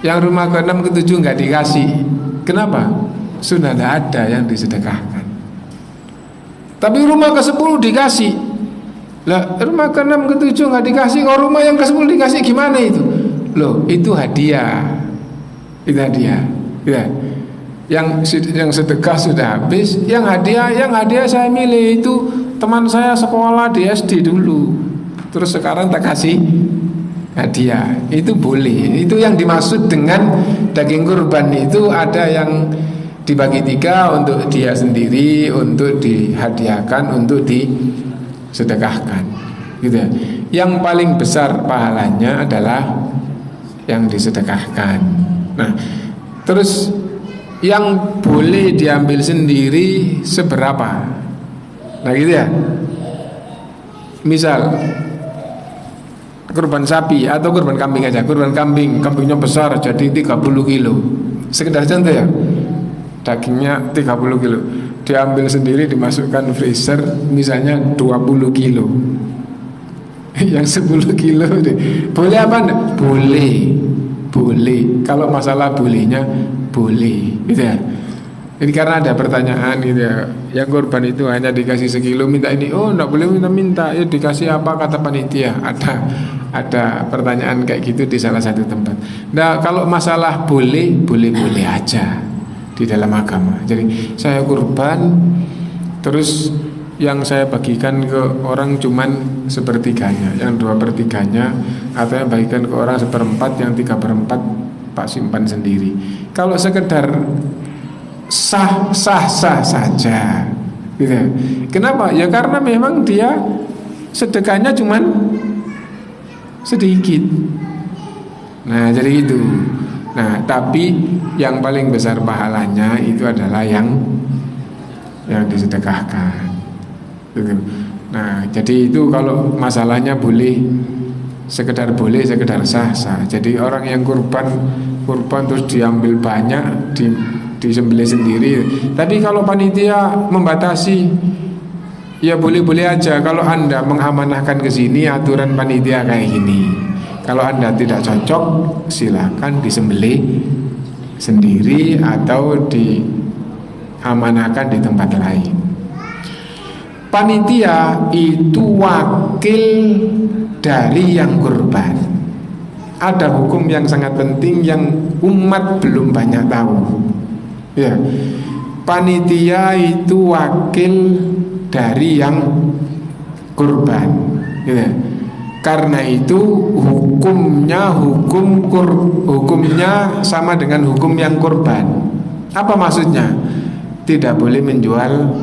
Yang rumah ke-6 ke-7 nggak dikasih. Kenapa? Sudah tidak ada yang disedekahkan. Tapi rumah ke-10 dikasih. Lah rumah ke-6 ke-7 nggak dikasih, kalau rumah yang ke-10 dikasih gimana itu? Loh itu hadiah. Itu hadiah. Ya. Yang sedekah sudah habis, yang hadiah saya milih itu teman saya sekolah di SD dulu. Terus sekarang tak kasih hadiah. Itu boleh. Itu yang dimaksud dengan daging kurban itu ada yang dibagi 3 untuk dia sendiri, untuk dihadiahkan, untuk disedekahkan. Gitu ya. Yang paling besar pahalanya adalah yang disedekahkan. Nah, terus yang boleh diambil sendiri seberapa? Nah gitu ya. Misal kurban sapi atau kurban kambing aja. Kurban kambingnya besar jadi 30 kilo. Sekedar contoh ya. Dagingnya 30 kilo. Diambil sendiri, dimasukkan freezer misalnya 20 kilo. Yang 10 kilo boleh apa enggak? Boleh. Kalau masalah bolehnya boleh, gitu ya. Ini karena ada pertanyaan gitu ya. Yang kurban itu hanya dikasih sekilo, minta ini, oh enggak boleh minta. Ya dikasih apa kata panitia? Ada pertanyaan kayak gitu di salah satu tempat. Nah kalau masalah boleh aja di dalam agama. Jadi saya kurban, terus yang saya bagikan ke orang cuman 1/3, yang 2/3 atau yang bagikan ke orang 1/4, yang 3/4 Pak simpan sendiri. Kalau sekedar sah saja gitu. Kenapa? Ya karena memang dia sedekahnya cuman sedikit. Nah jadi itu. Nah tapi yang paling besar pahalanya itu adalah yang disedekahkan. Nah jadi itu kalau masalahnya sekedar boleh, sekedar sah. Jadi orang yang kurban terus diambil banyak, disembelih sendiri. Tapi kalau panitia membatasi, ya boleh aja. Kalau Anda mengamanahkan ke sini aturan panitia kayak gini. Kalau Anda tidak cocok, silakan disembelih sendiri atau diamanahkan di tempat lain. Panitia itu wakil dari yang kurban. Ada hukum yang sangat penting yang umat belum banyak tahu. Ya, panitia itu wakil dari yang kurban. Ya. Karena itu hukumnya sama dengan hukum yang kurban. Apa maksudnya? Tidak boleh menjual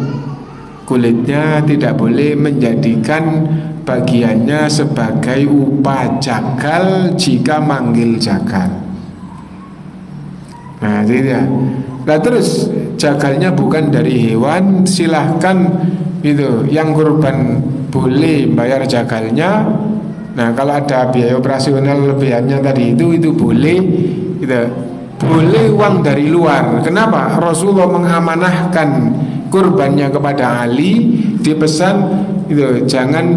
kulitnya, tidak boleh menjadikan bagiannya sebagai upah jagal jika manggil jagal. Nah, tidak. Nah, terus jagalnya bukan dari hewan, silahkan itu. Yang kurban boleh bayar jagalnya. Nah, kalau ada biaya operasional lebihannya tadi itu boleh gitu. Boleh uang dari luar. Kenapa? Rasulullah mengamanahkan kurbannya kepada Ali, dipesan itu jangan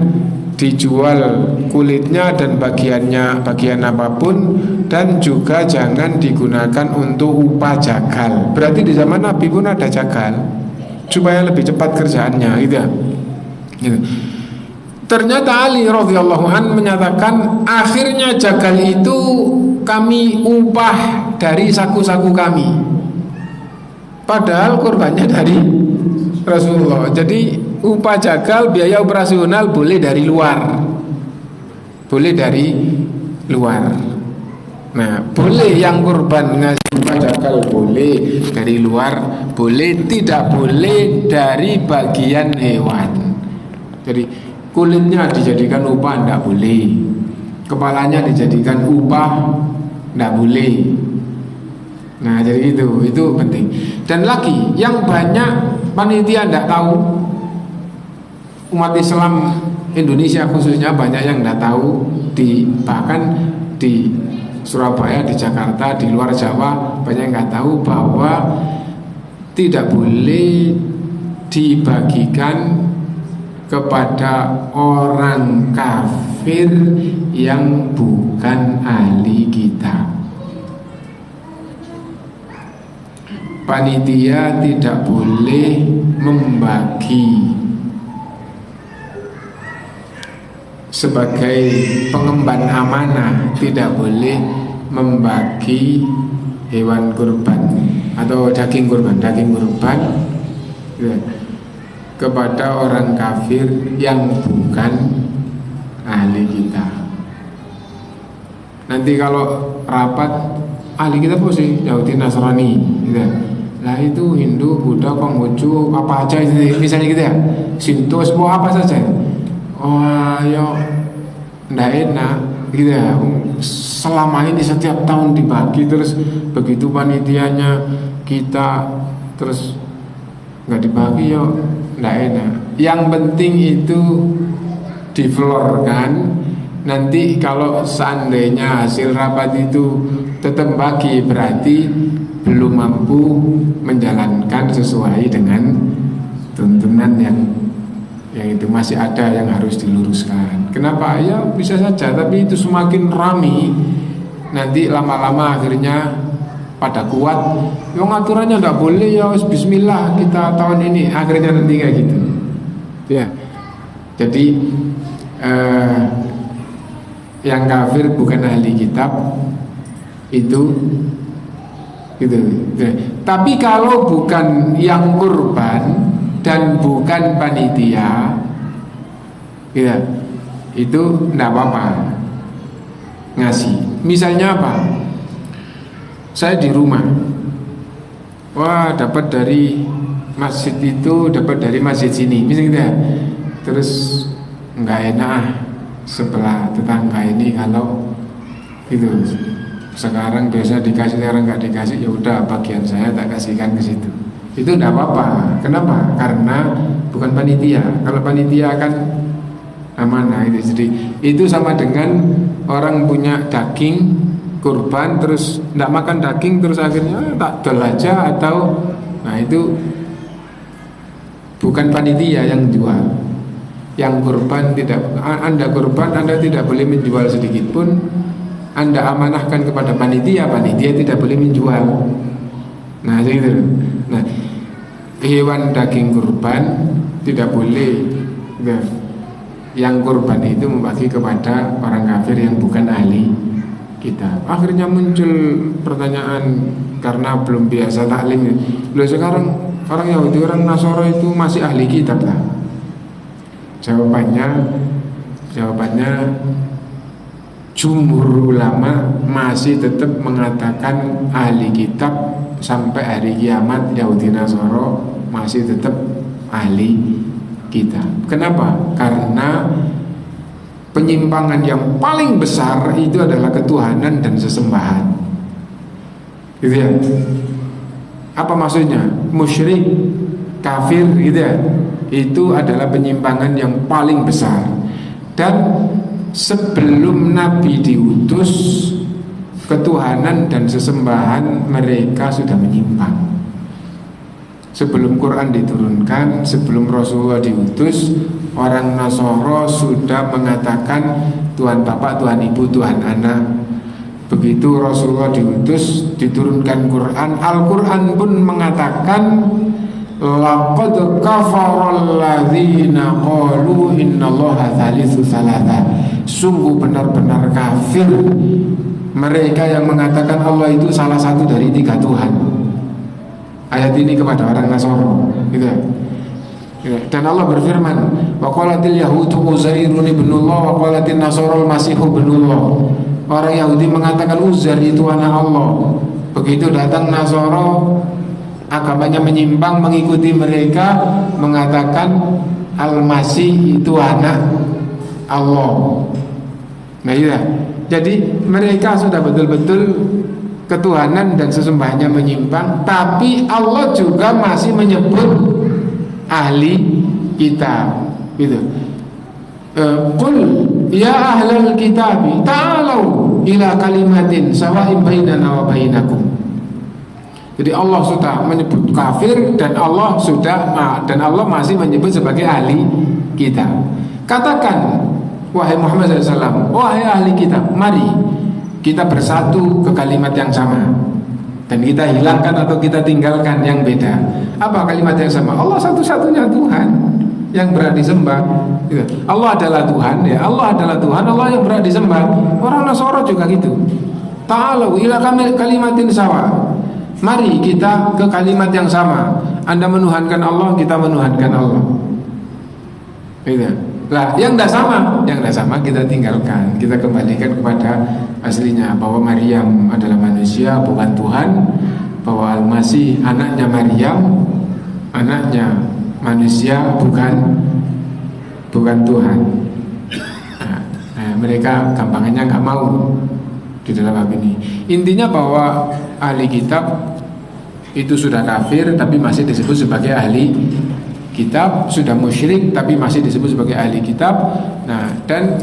dijual kulitnya dan bagian apapun, dan juga jangan digunakan untuk upah jagal. Berarti di zaman Nabi pun ada jagal supaya lebih cepat kerjaannya gitu. Ternyata Ali radhiyallahu an menyatakan akhirnya jagal itu kami upah dari saku-saku kami, padahal kurbannya dari Rasulullah. Jadi upah jagal biaya operasional boleh dari luar. Nah, boleh yang kurban ngasih upah jagal boleh dari luar, boleh, tidak boleh dari bagian hewan. Jadi kulitnya dijadikan upah tidak boleh, kepalanya dijadikan upah tidak boleh. Nah, jadi itu penting. Dan lagi yang banyak panitia tidak tahu, umat Islam Indonesia khususnya banyak yang tidak tahu, bahkan di Surabaya, di Jakarta, di luar Jawa banyak yang nggak tahu bahwa tidak boleh dibagikan kepada orang kafir yang bukan ahli kitab. Panitia tidak boleh membagi sebagai pengemban amanah, tidak boleh membagi hewan kurban atau daging kurban ya, kepada orang kafir yang bukan ahli kitab. Nanti kalau rapat ahli kitab apa sih? Yahudi, Nasrani gitu. Nah itu Hindu, Buddha, Konghucu, apa aja itu, misalnya gitu ya, Shinto, semua apa saja. Oh ya ndak enak gitu ya. Selama ini setiap tahun dibagi, terus begitu panitianya kita terus nggak dibagi, ya nggak enak. Yang penting itu diflorkan. Nanti kalau seandainya hasil rapat itu tetap bagi, berarti belum mampu menjalankan sesuai dengan tuntunan yang itu, masih ada yang harus diluruskan. Kenapa? Ya bisa saja, tapi itu semakin rame, nanti lama-lama akhirnya pada kuat. Yang aturannya tidak boleh, ya bismillah kita tahun ini, akhirnya nanti kayak gitu. Ya, jadi yang kafir bukan ahli kitab itu gitu. Tapi kalau bukan yang kurban dan bukan panitia, ya, itu tidak apa-apa ngasih. Misalnya apa? Saya di rumah, wah dapat dari masjid itu, dapat dari masjid sini, misalnya gitu ya. Terus nggak enak sebelah tetangga ini kalau itu. Sekarang biasa dikasih, sekarang nggak dikasih, ya udah bagian saya tak kasihkan ke situ. Itu tidak apa-apa. Kenapa? Karena bukan panitia. Kalau panitia kan amanah itu. Jadi itu sama dengan orang punya daging kurban terus tidak makan daging, terus akhirnya tak dol aja, atau nah itu bukan panitia yang jual. Yang kurban tidak, Anda kurban, Anda tidak boleh menjual sedikit pun. Anda amanahkan kepada panitia, panitia tidak boleh menjual. Nah itu. Nah, hewan daging kurban tidak boleh. Nah, yang kurban itu membagi kepada orang kafir yang bukan ahli kitab. Akhirnya muncul pertanyaan karena belum biasa taklim. Loh, sekarang orang Yahudi, orang Nasara itu masih ahli kitab lah? Jawabannya jumhur ulama masih tetap mengatakan ahli kitab sampai hari kiamat. Yahudi Nasara masih tetap ahli kita. Kenapa? Karena penyimpangan yang paling besar itu adalah ketuhanan dan sesembahan. Gitu ya. Apa maksudnya? Musyrik, kafir gitu ya. Itu adalah penyimpangan yang paling besar. Dan sebelum Nabi diutus, ketuhanan dan sesembahan mereka sudah menyimpang. Sebelum Quran diturunkan, sebelum Rasulullah diutus, orang Nasara sudah mengatakan Tuhan Bapak, Tuhan Ibu, Tuhan Anak. Begitu Rasulullah diutus, diturunkan Quran, Al-Quran pun mengatakan laqad kafaral ladzina qalu innallaha tsalitsu tsalatsa. Sungguh benar-benar kafir mereka yang mengatakan Allah itu salah satu dari 3 Tuhan. Ayat ini kepada orang Nasara, gitu ya. Dan Allah berfirman, wa qalatil yahudu Uzairun ibnullah wa qalatin nasara al-masihu ibnullah. Orang Yahudi mengatakan Uzair itu anak Allah. Begitu datang Nasara, agamanya menyimpang, mengikuti mereka, mengatakan Al-Masih itu anak Allah. Nah iya. Jadi mereka sudah betul-betul ketuhanan dan sesembahannya menyimpang, tapi Allah juga masih menyebut ahli kitab, gitu. Qul ya ahlal kitabi ta'alu ila kalimatin sawa'in bainana wa bainakum. Jadi Allah sudah menyebut kafir dan Allah masih menyebut sebagai ahli kitab. Katakan, wahai Muhammad SAW, wahai ahli kitab, mari kita bersatu ke kalimat yang sama dan kita hilangkan atau kita tinggalkan yang beda. Apa kalimat yang sama? Allah satu-satunya Tuhan yang berhak disembah. Allah adalah Tuhan, ya. Allah adalah Tuhan, Allah yang berhak disembah. Orang Nasara juga gitu. Ta'alu ila kalimatin sawa. Mari kita ke kalimat yang sama. Anda menuhankan Allah, kita menuhankan Allah. Gitu. Lah, yang tidak sama kita tinggalkan, kita kembalikan kepada aslinya, bahwa Maryam adalah manusia bukan Tuhan, bahwa Al-Masih anaknya Maryam, anaknya manusia bukan Tuhan. Nah, mereka gampangannya nggak mau di dalam hal ini. Intinya bahwa ahli kitab itu sudah kafir tapi masih disebut sebagai ahli kitab, sudah musyrik tapi masih disebut sebagai ahli kitab. Nah, dan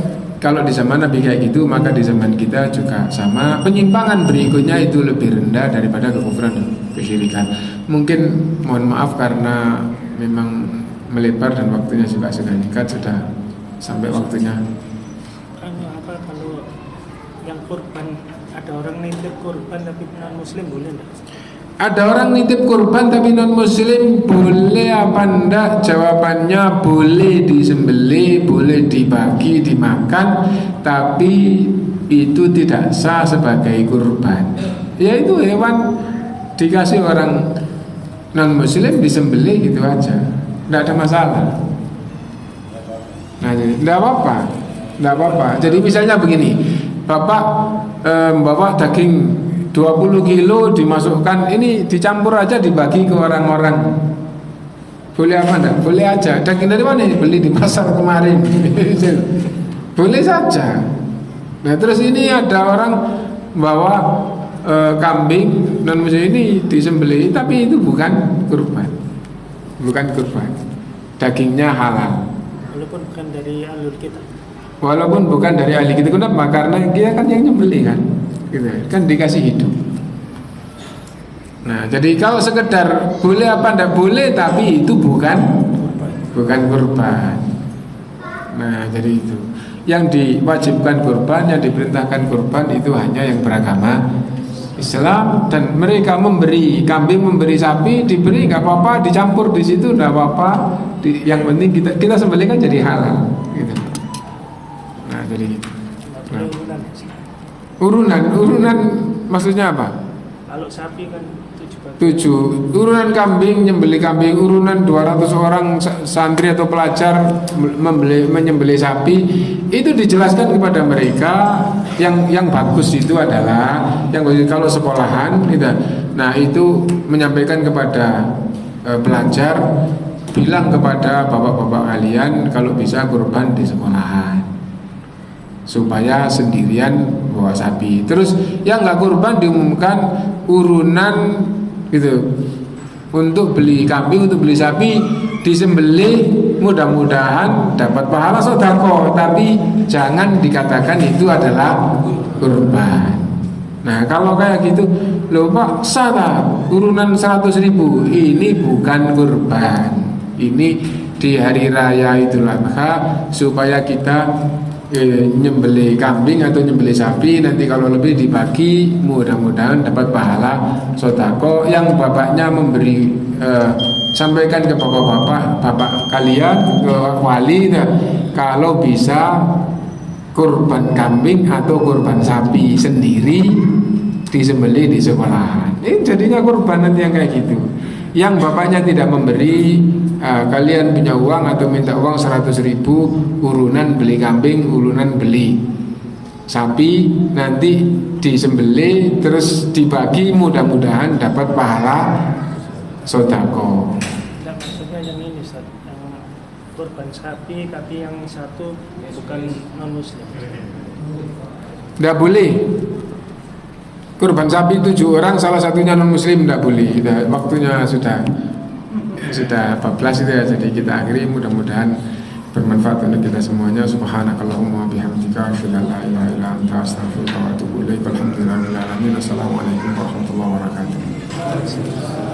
kalau di zaman Nabi kayak gitu, maka di zaman kita juga sama. Penyimpangan berikutnya itu lebih rendah daripada kekufuran dan kesyirikan. Mungkin mohon maaf karena memang melebar dan waktunya juga sudah singkat, sudah sampai waktunya. Apa kalau yang kurban, ada orang nitip kurban tapi non muslim boleh enggak? Ada orang nitip kurban tapi non muslim boleh apa enggak? Jawabannya boleh disembelih, boleh dibagi, dimakan, tapi itu tidak sah sebagai kurban. Yaitu hewan dikasih orang non muslim disembelih gitu aja, tidak ada masalah. Nah, jadi tidak apa-apa. Jadi misalnya begini, bapak bawa daging 20 kilo dimasukkan, ini dicampur aja dibagi ke orang-orang. Boleh apa enggak? Boleh aja. Daging dari mana? Beli di pasar kemarin. Boleh saja. Nah, terus ini ada orang bawa kambing non muslim ini disembelih, tapi itu bukan kurban. Dagingnya halal. Walaupun bukan dari alur kita. Walaupun bukan dari ahli kita. Kenapa? Karena dia kan yang nyembelih kan. Gitu, kan dikasih hidup. Nah, jadi kalau sekedar boleh apa enggak boleh, tapi itu bukan kurban. Nah, jadi itu yang diwajibkan kurban, yang diperintahkan kurban itu hanya yang beragama Islam. Dan mereka memberi kambing, memberi sapi, diberi nggak apa-apa, dicampur di situ nggak apa-apa. Yang penting kita sembelih kan jadi halal. Gitu. jadi gitu. Boleh urunan. Urunan maksudnya apa? Kalau sapi kan 7 bagian. 7. Urunan kambing, nyembelih kambing, urunan 200 orang santri atau pelajar menyembelih sapi, itu dijelaskan kepada mereka yang bagus itu adalah yang kalau sekolahan gitu. Nah, itu menyampaikan kepada pelajar, bilang kepada bapak-bapak kalian kalau bisa kurban di sekolahan, supaya sendirian bawa sapi. Terus yang nggak kurban diumumkan urunan gitu, untuk beli kambing, untuk beli sapi disembelih, mudah-mudahan dapat pahala sedekah, tapi jangan dikatakan itu adalah kurban. Nah, kalau kayak gitu, loh Pak, salah urunan 100.000 ini bukan kurban, ini di hari raya Idul Adha supaya kita nyembelih kambing atau nyembelih sapi, nanti kalau lebih dibagi, mudah-mudahan dapat pahala sedekah. Yang bapaknya memberi, sampaikan ke bapak kalian, ke wali, kalau bisa kurban kambing atau kurban sapi sendiri disembelih di sekolahan. Ini jadinya kurban nanti yang kayak gitu. Yang bapaknya tidak memberi, kalian punya uang atau minta uang 100.000, urunan beli kambing, urunan beli sapi, nanti disembelih terus dibagi, mudah-mudahan dapat pahala sedekah. Tidak, maksudnya yang ini Ustaz, yang kurban sapi tapi yang satu bukan non muslim. Tidak boleh. Kurban sapi 7 orang, salah satunya non muslim, tidak boleh. Waktunya sudah 14 itu ya, jadi kita akhiri. Mudah-mudahan bermanfaat untuk kita semuanya. Subhanakallahumma bihamdika asyhadu an la ilaha illa anta astaghfiruka wa atubu ilaik. Alhamdulillahirabbil alamin. Assalamualaikum warahmatullahi wabarakatuh.